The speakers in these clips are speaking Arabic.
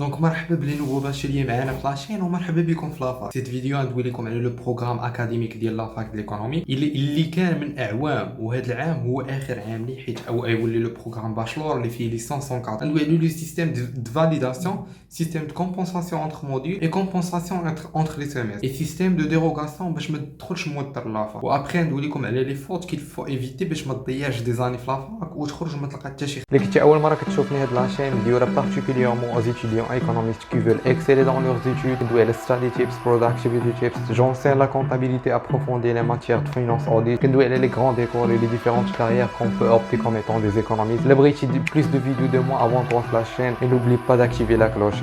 دونك مرحبا بلي نوفو باشريه معنا في لاشين ومرحبا بكم في لافاك. سيت فيديو غندوي لكم على لو بروغرام اكاديميك ديال لافاك ديال ليكونومي اللي كان من اعوام، وهذا العام هو اخر عام لي حيت او يولي لو بروغرام باشلور اللي فيه ليسونس 104. ندوي على لو سيستيم دو فاليداسيون، سيستيم دو كومبونساسيون انتر موديول اي كومبونساسيون انتر لي سيمستر اي سيستيم دو ديروغاسيون باش ما تدخلش موتر لافاك. وابخي ندوي لكم على لي فوت كيل فو ايفيتي باش ما تضيعش دي زاني في لافاك وتخرج وما تلقى حتى شي. اللي كنتي اول مره كتشوفني هاد لاشين نديرها بارتيكوليرمون aux étudiants économistes qui veulent exceller dans leurs études. ندوي على study tips, productivity tips. J'enseigne la comptabilité approfondie, les matières de finance audit. كندوي على les grandes écoles et les différentes carrières qu'on peut opter comme étant des économistes. La بغيتي plus de vidéos de moi avant de la chaîne et n'oublie pas d'activer la clochette.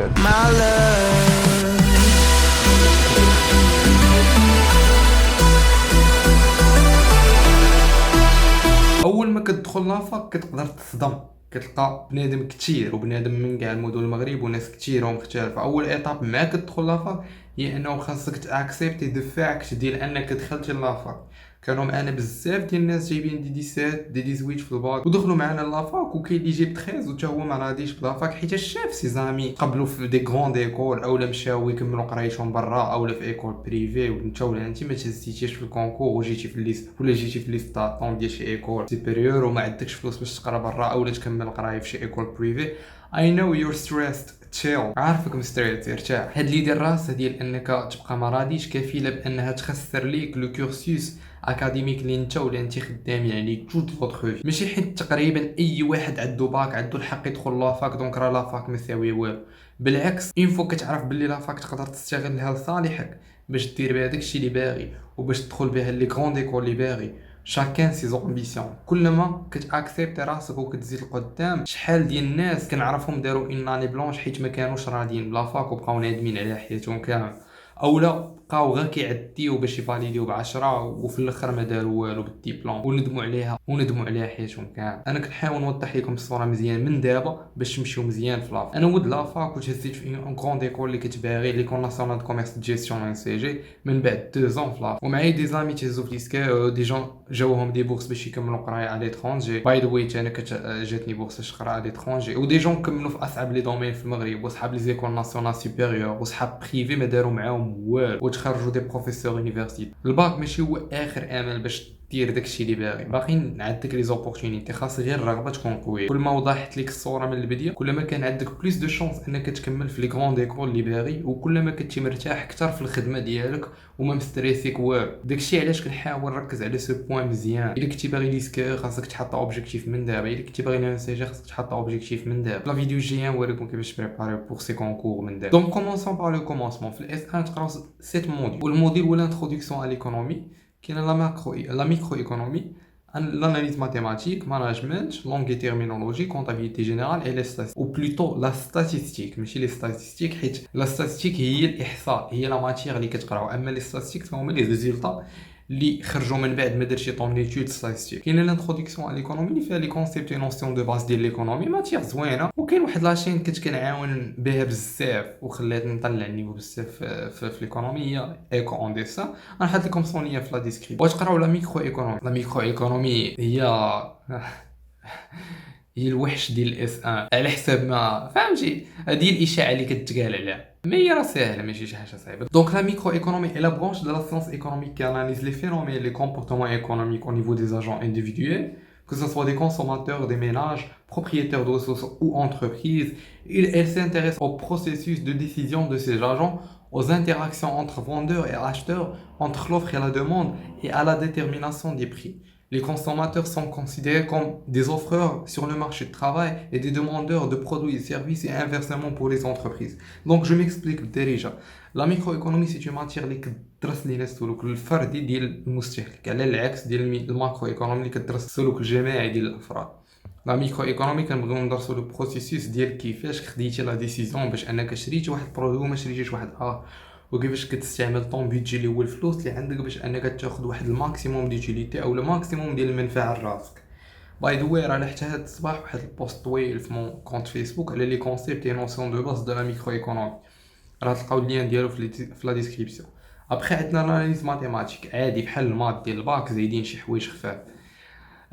اول ما كتدخل لافاك كتقدر تصدم، كتلقى بنادم كثير وبنادم من كاع المدن المغرب وناس كثيره ومختلفه. اول ايطاب مع كتدخل لافاك هي انه خاصك تاكسبتي دو فاكت ديال انك دخلتي لافاك. كانوا معنا بزاف ديال الناس جايبين دي 17 دي 18 في الباك ودخلوا معنا لافاك، وكاين اللي جايب 13 وتا هو ما راديش بلافاك حيت شاف سي زامي قبلوا في دي غروند ايكول اولا مشاو يكملوا قرايتهم برا اولا في ايكول بريفي، وانت ولا انت ما تهزيتيش في الكونكور وجيتي في الليست ولا جيتي في ليست طون ديال شي ايكول سوبيريور وما عندكش فلوس باش تقرا برا اولا تكمل قرايه في شي ايكول بريفي. I know you're stressed. تشيل، عارفك مستريت ارتاح. هاد لي ديال راسها ديال انك تبقى ما راديش كفيله بانها تخسر ليك لو كورسوس اكاديميك اللي انت ولا انت خدامين عليه توت فوتر في. ماشي حيت تقريبا اي واحد عنده باك عنده الحق يدخل لافاك دونك راه لافاك ما ساوي والو. بالعكس اين فوا كتعرف باللي لافاك تقدر تستغلها لصالحك باش دير بها داكشي اللي باغي وباش تدخل بها لي غروند ايكول اللي باغي. شاكان سي زومبيسيون. كلما كتاكسبتي راسك وكتزيد لقدام شحال ديال الناس كنعرفهم داروا ان اني بلونش حيت ما كانوش راضيين بلافاك وبقاو نادمين على حياتهم كامل، اولا بقاو غير كيعديو باش يفاليديو ب10 وفي الاخر ما داروا والو بالديبلوم وندموا عليها حياتهم كامل. انا كنحاول نوضح لكم الصوره مزيان من دابا باش تمشيو مزيان في لافاك. انا ود لافاك وتهزيت في اون كروند ايكول اللي كتباغي ليكول ناسيونال دو كوميرس دو جيستيون ان سي جي من بعد 2 زون في لافاك. ومعايا دي زامي تهزوا في ليسكا دي جون جاوهم دي بورس باش يكملوا قرايه على ليترونجي. باي ذا واي انا جاتني بورس باش نقرا على ليترونجي، ودي جون كملوا في اصعب لي دومين في المغرب وصحاب لي زيكول ناسيونال سوبيريور وصحاب بريفي ما داروا معاهم والو وتخرجوا دي بروفيسور يونيفرسيتي. الباك ماشي هو اخر امل باش دير داكشي اللي باغي، باقيين عندك لي زوبورتونيتي، خاص غير الرغبه تكون قويه. كل ما وضحت لك الصوره من البدايه كل ما كان عندك بليس دو شونس انك تكمل في لي غروند ايكول اللي باغي، وكل ما كنتي مرتاح اكثر في الخدمه ديالك وما مستريسيك والو. داكشي علاش كنحاول نركز على سو بوين مزيان. الا كنتي باغي ليسكا خاصك تحط اوبجيكتيف من دابا، الا كنتي باغي لان سي جي خاصك تحط اوبجيكتيف من دابا. لا فيديو الجايه نوريكم كيفاش بريباري بور سي كونكور من دابا. دونك كومونسون بار لو كومونسمون. في الاس 1 تقراو 7 موديول، والموديل هو لانتروداكسيون ا ليكونومي، كاين لا ميكرو ايكونومي، l'analyse mathématique, management, langue et terminologie, comptabilité générale et les statistiques. Ou plutôt la statistique, ماشي les statistiques حيت la statistique هي الإحصاء، هي la matière اللي كتقراو، أما les statistiques هما les résultats اللي خرجوا من بعد ما درتي طون ليتود ستاتيستيك. كاينه لانتروداكسيون على ليكونومي اللي فيها لي كونسيبت اي نوسيون دو باز ديال ليكونومي، ماتيير زوينه. وكاين واحد لاشين كنت كنعاون بها بزاف وخلاتني نطلع النيفو بزاف في ليكونومي، هي ايكو اون ديسان. غنحط لكم صونيه في لا ديسكريبسيون. وتقراو لا ميكرو ايكونومي. لا ميكرو ايكونومي هي الوحش ديال الاس 1 على حساب ما فهمتي. هذه الاشاعه اللي كتقال عليها مي راه ساهله ماشي شي حاجه صعيبه. دونك لا ميكرو ايكونومي اي لا برانش دو لا سيونس ايكونوميك qui analyse les phénomènes les comportements économiques au niveau des agents individuels, que ce soit des consommateurs, des ménages, propriétaires de ressources ou entreprises. Elle s'intéresse au processus de décision de ces agents, aux interactions entre vendeurs et acheteurs, entre l'offre et la demande et à la détermination des prix. Les consommateurs sont considérés comme des offreurs sur le marché de travail et des demandeurs de produits et services, et inversement pour les entreprises. Donc je m'explique déjà. La microéconomie c'est une matière اللي كتدرس لينا السلوك الفردي ديال المستهلك على العكس ديال الماكرو ايكونومي اللي كتدرس السلوك الجماعي ديال الافراد. لا ميكرو ايكونومي كنبغيو ندرسوا لو بروسيسوس ديال كيفاش خديتي لا ديسيزيون باش انك شريتي واحد البرودوي وما شريتيش واحد اخر، وكيفاش كتستعمل طون بيدجي اللي هو الفلوس اللي عندك باش انك تاخذ واحد الماكسيموم ديوتيليتي او الماكسيموم ديال المنفعه لراسك. باي ذا واي راه حتى هاد الصباح واحد البوست طويل في مون كونت فيسبوك على لي كونسيبت اي نوسيون دو باز دو لا ميكرو ايكونومي، راه تلقاو اللين ديالو في لا ديسكريبسيون. ابخي عندنا لاناليز ماتيماتيك عادي بحال المات ديال الباك زايدين شي حوايج خفاف.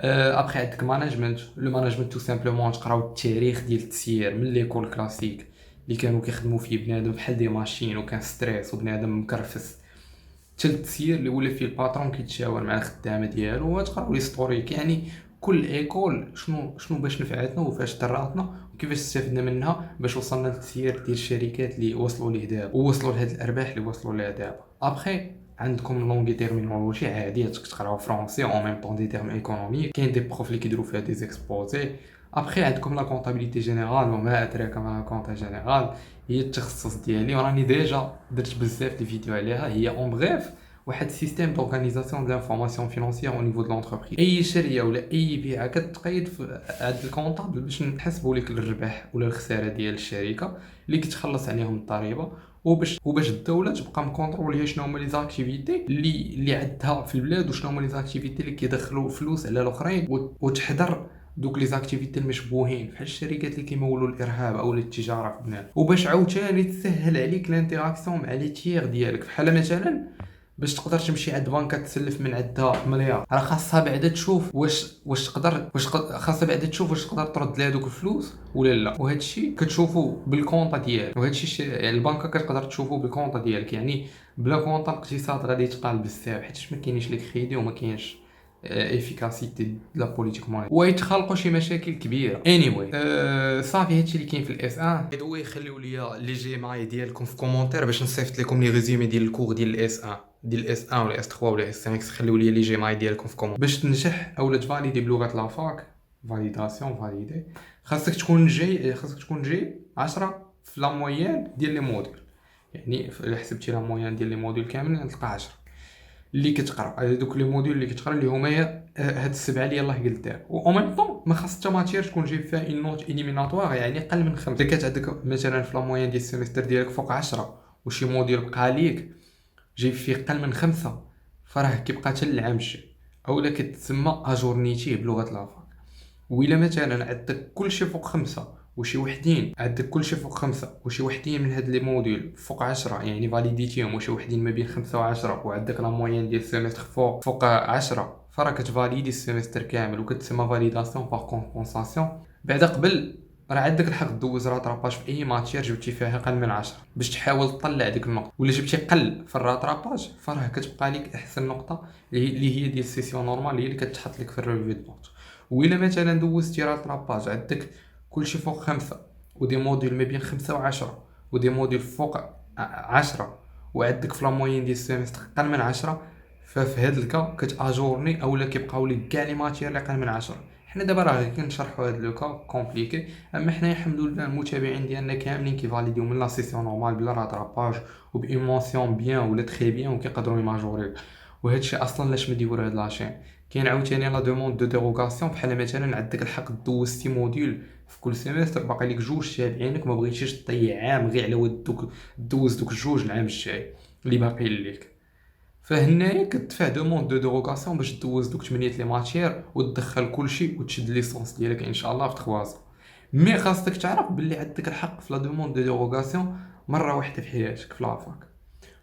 ابخي عندك مانجمنت. لو مانجمنت تو سامبلومون تقراو التاريخ ديال التسيير من ليكول كلاسيك اللي كانوا كيخدموا فيه بنادم بحال دي ماشين وكان ستريس وبنادم مكرفس، حتى التسيير اللي ولا فيه الباترون كيتشاور مع الخدامه ديالو وتقراو لي ستوريك. يعني كل ايكول شنو باش نفعتنا وفاش ضراتنا وكيفاش استفدنا منها باش وصلنا للتسيير ديال الشركات اللي وصلوا ليه دابا ووصلوا لهاد الارباح اللي وصلوا ليها دابا. ابخي عندكم لونغي تيرمينولوجي عاديه تقراو فرونسي او ميم طون دي تيرم ايكونوميك، كاين دي بروف اللي كيديروا فيها دي زيكسبوزي. ابخي عندكم لا كونطابيليتي جينيرال وما ادراك ما لا كونطا جينيرال، هي التخصص ديالي وراني ديجا درت بزاف دي فيديو عليها. هي اون بريف واحد سيستيم دورغانيزاسيون دو لانفورماسيون فينانسيير او نيفو دو لونتربريز. اي شريه ولا اي بيعه كتقيد في عند الكونطابل باش نحسبوا لك الربح ولا الخساره ديال الشركه اللي كتخلص عليهم الضريبه، وباش الدوله تبقى مكونطروليه شنو هما لي زاكتيفيتي اللي عندها في البلاد وشنو هما لي زاكتيفيتي اللي كيدخلوا فلوس على الاخرين، وتحضر دوك لي زاكتيفيتي المشبوهين بحال الشركات اللي كيمولوا الارهاب او التجاره في بنادم، وباش عاوتاني تسهل عليك الانتراكسيون مع لي تيير ديالك. بحال مثلا باش تقدر تمشي عند بنكه تسلف من عندها مليار، راه خاصها بعدا تشوف واش تقدر خاصها بعدا تشوف واش تقدر ترد لها دوك الفلوس ولا لا. وهذا الشيء كتشوفو بالكونطا ديالك، وهذا الشيء يعني البنكه كتقدر تشوفو بالكونطا ديالك. يعني بلا كونطا الاقتصاد غادي يتقال بزاف حيت ما كاينش ليك كريدي وما كاينش افيكاسيتي لا بوليتيك مونيتير ويتخلقوا شي مشاكل كبيره. anyway صافي هادشي اللي كاين في الاس 1. بدو يخليو ليا لي جيماي ديالكم في كومونتير باش نصيفط لكم لي ريزومي ديال الكور ديال الاس 1 ديال الاس 1 ولا اس 3 ولا اس 5. خليو لي لي جيماي ديالكم في كومونتير باش تنجح اولا تفاليدي بلغه لافاك. فاليداسيون فاليدي خاصك تكون جاي 10 في لا موين ديال لي موديل. يعني الا حسبتي لا موين ديال لي موديل كاملين تلقى 10 اللي كتقرا. هذوك لي موديل اللي كتقرا اللي هما هاد السبعه اللي يلاه قلتها. و ميم طون ما خاص حتى ماتير تكون جايب فيها اون نوت اليميناتوار يعني اقل من 5. الا كانت عندك مثلا في لا موين ديال السيمستر ديالك فوق 10 وشي موديل بقى ليك جايب فيه اقل من 5 فراه كيبقى حتى العام الجاي اولا كتسمى اجورنيتي بلغه لافاك. وإلا مثلا عندك كلشي فوق 5 وشي وحدين عندك كلشي فوق 5 وشي وحدين من هاد لي موديل فوق 10 يعني فاليديتيهم وشي وحدين ما بين 5 و10 وعندك لا موين ديال السيمستر فوق 10 فراه كتفاليدي السيمستر كامل وكتسمى فاليداسيون باغ كومبونساسيون. بعدا قبل راه عندك الحق دوز راتراباج في اي ماتير جبتي فيها اقل من 10 باش تحاول تطلع ديك النقطه. ولا جبتي قل في الراتراباج فراه كتبقى لك احسن نقطه اللي هي ديال السيسيون نورمال اللي كتحط لك في الريفيو بوت. وإلا مثلا دوزتي راتراباج عندك كلشي فوق 5 ودي موديل ما بين 5 و10 ودي موديل فوق 10 وعندك في لا موين ديال السيمستر اقل من 10 ففي هاد الكا كتاجورني اولا كيبقاو لك كاع لي ماتير اللي اقل من 10. حنا دابا راه كنشرحوا هاد لو كا كومبليكي، اما حنا الحمد لله المتابعين ديالنا كاملين كيفاليديو من لا سيسيون نورمال بلا راتراباج وبايمونسيون بيان ولا تري بيان وكيقدروا يماجوريو. وهادشي اصلا لاش ما ديروا هاد لاشين. كاين عاوتاني لا دوموند دو ديروغاسيون بحال مثلا عندك الحق دوز 6 موديل في كل سيمستر باقي لك جوج تابعينك ما بغيتيش تضيع عام غير على ود دوز دوك الجوج العام الجاي اللي باقيين ليك. فهنايا كتدفع دوموند دو ديروغاسيون باش دوز دوك 8 لي ماتير وتدخل كلشي وتشد ليسونس ديالك ان شاء الله في 3 مي خاصك تعرف باللي عندك الحق في لا دوموند دو ديروغاسيون مره واحده في حياتك في لافاك.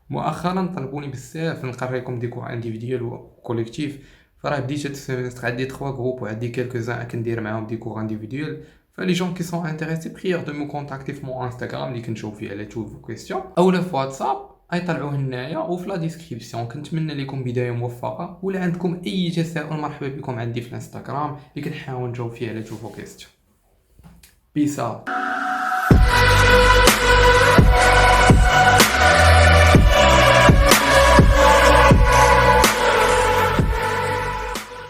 مؤخرا طلبوني بزاف نقرا لكم دي كور انديفيديوال وكوليكتيف فراه بديت هاد السيمستر عندي 3 جروب وعندي كالكوزان كندير معاهم دي كور انديفيديوال. فلي جون كي سون انتريسي بريير دو مو كونتاكتي في مون انستغرام اللي كنشوف فيه على توت فو كويستيون اولا في واتساب يطلعوه هنايا وفي لا ديسكريبسيون. كنتمنى لكم بدايه موفقه ولا عندكم اي تساؤل مرحبا بكم عندي في الانستغرام اللي كنحاول نجاوب فيه على توت فو كويستيون. بيس اوت.